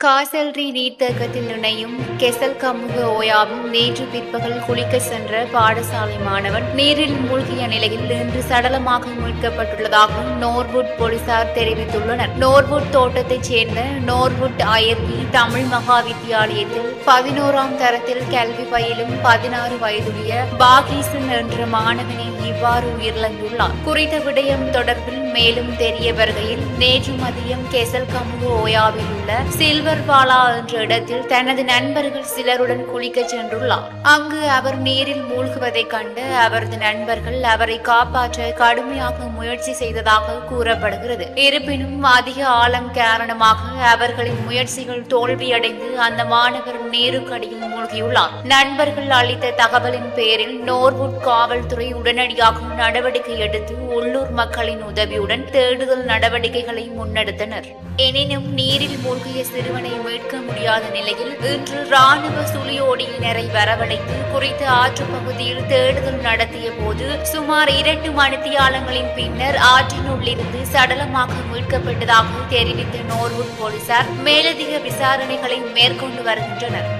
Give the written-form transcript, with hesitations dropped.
காசல்ரி நீர்த்தேக்கத்தில் இணையும் கெசல் கமுக ஓயாவில் நேற்று பிற்பகல் குளிக்க சென்ற பாடசாலை மாணவன் நீரில் மூழ்கிய நிலையில் இன்று சடலமாக மீட்கப்பட்டுள்ளதாக நோர்வுட் போலீசார் தெரிவித்துள்ளனர். நோர்வுட் தோட்டத்தைச் சேர்ந்த நோர்வுட் அயர்வி தமிழ் மகா வித்தியாலயத்தில் 11ஆம் தரத்தில் கல்வி பயிலும் 16 வயதுடைய பாகீசன் என்ற மாணவனை இவ்வாறு உயிரிழந்துள்ளார். குறித்த விடயம் தொடர்பில் மேலும் தெரிய வருகையில் நேற்று மதியம் கெசல் கமுக ஓயாவில் உள்ள சில்வர் பாலா என்ற இடத்தில் தனது நண்பர்கள் சிலருடன் குளிக்க சென்றுள்ளார். அங்கு அவர் நீரில் மூழ்குவதை கண்டு அவரது நண்பர்கள் அவரை காப்பாற்ற கடுமையாக முயற்சி செய்ததாக கூறப்படுகிறது. இருப்பினும் அதிக ஆழம் காரணமாக அவர்களின் முயற்சிகள் தோல்வியடைந்து அந்த மாணவர் நீருக்கடியில் மூழ்கியுள்ளார். நண்பர்கள் அளித்த தகவலின் பேரில் நோர்வுட் காவல்துறை உடனடியாக நடவடிக்கை எடுத்து உள்ளூர் மக்களின் உதவியுடன் தேடுதல் நடவடிக்கைகளை முன்னெடுத்தனர். எனினும் நீரில் மூழ்கிய சிறுவனை மீட்க முடியாத நிலையில் இன்று ராணுவ சுழியோடியினரை வரவழைத்து குறித்த ஆற்று பகுதியில் தேடுதல் நடத்திய போது சுமார் 2 மணித்தியாலங்களின் பின்னர் ஆற்றினுள்ளிருந்து சடலமாக மீட்கப்பட்டதாக தெரிவித்த நோர்வுட் போலீசார் மேலதிக விசாரணைகளை மேற்கொண்டு வருகின்றனர்.